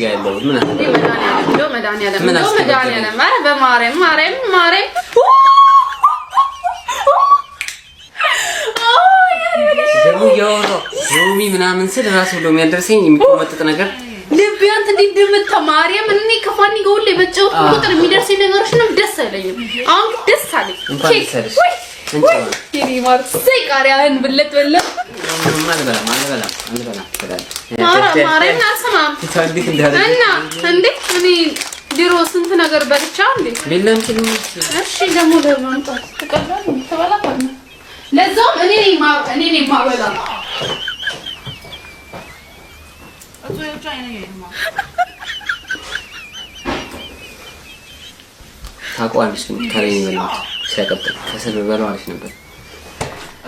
ያለው ምን መድኃኒዓለም ኧረ በማርያም ደግሞ ያወራው ሎሚ ምናምን ስል ራሱ ሎሚ ያደረሰኝ የሚቆመጥጥ ነገር ልብ ያንተ እንዲድምታ ማርያም እኔ ከፋኒ ጋር ሁሌ በጨውት ቁጥር የሚደርሰኝ ነገሮች ነው ደስ አይለኝም። አሁን ደስ አለኝ። የኔ ማር ሰይቃሪያን ብለት አልበላም ማርያም አልሰማም እና እንዴ እኔ ድሮ ስንት ነገር በልቻ እንዴ ቢላም ሲሉ እሺ ደግሞ ለማንጣት ተቀበል ተበላቀም ለዛም እኔ ነኝ ማበላ ታውቀዋለሽ ከላይ ይበላል ሲያቀጥል ከስር በለው አሪፍ ነበር።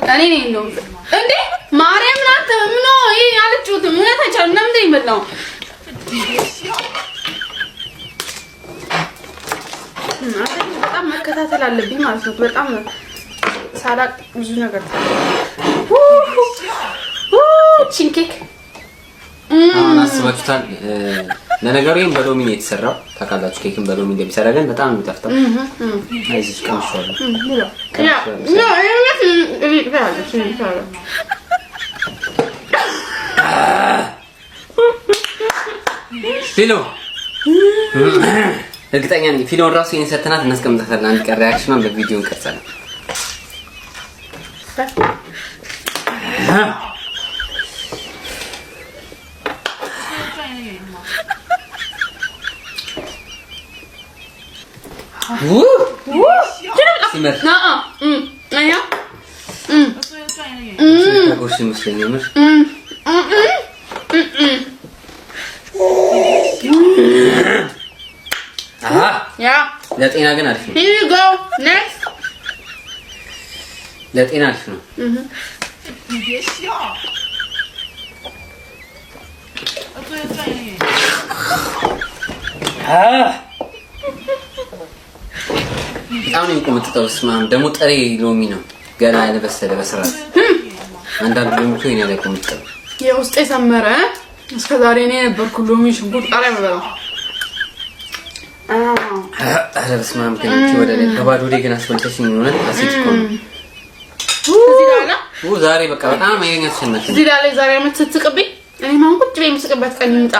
እኔ ነኝ እንደው እንዴ ማርያም ናት ምን ነው ይሄ ያለችሁት ምን ተቻለ ለምን ይበላው በጣም መከታተል አለብኝ ማለት ነው። በጣም ሳላቅ ብዙ ነገር ቺንኬክ አስባችሁታል? ለነገሩ ይሄን በሎሚ ነው የተሰራው። ታውቃላችሁ ኬክን በሎሚ እንደሚሰራ ግን በጣም ነው የሚጣፍጠው። አይዞሽ ቀምሻለሁ። ፊሎ እርግጠኛ ነኝ ፊሎን ራሱ ይሄን ሰተናት እናስቀምጣታለን። አንድ ቀን ሪአክሽኗን በቪዲዮ እንቀርጻለን። ሲመር አያ ታቆሽ መስለኝ ምር ያ ለጤና ግን አሪፍ ነው። here you go next ለጤና አሪፍ ነው። በጣም ነው የሚቆመጥጠው። ስማም ደግሞ ጥሬ ሎሚ ነው ገና ያልበሰለ በስርዓት አንዳንድ ሎሚ እኮ ይሄን ያለቆመጥጠው የውስጤ ሰመረ እስከዛሬ እኔ ነበርኩ ሎሚ ሽንኩርት ቃሪያ የምበላው። አረ በስማም ግን ወደ ላይ ከባዶ ወደ ገና አስፈልተሽኝ ሆነ አሲድ እኮ ነው። ዛሬ በቃ በጣም አይኛ ተሰነፈ። እዚህ ላይ ዛሬ አመት ስትስቅብኝ እኔ ማን ቁጭ ብዬ የምስቅበት ቀን ይምጣ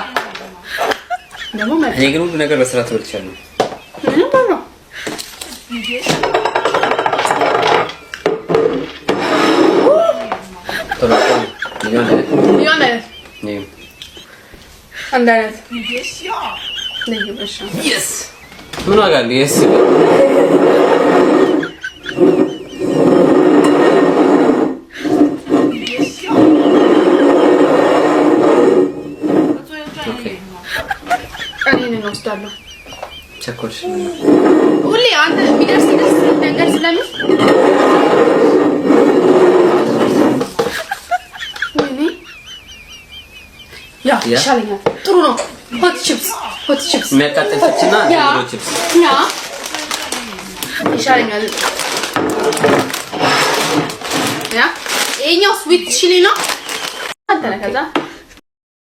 ደግሞ ማለት እኔ ግን ሁሉ ነገር በስርዓት ተወልቻለሁ። ምንም ባለው አንዳነት yes ምን ዋጋ አለው? yes okay እኔ ነው ወስዳለሁ። ቸኮልሽ ሁሌ አንተ ቢደርስ ነገር ስለምን ያ ይሻለኛል። ጥሩ ነው። ሆት ቺፕስ የሚያቃጥል ቺፕስና ሌሎ ቺፕስ ያ ይሻለኛል። ያ ይሄኛው ስዊት ቺሊ ነው። አንተ ነህ ከዛ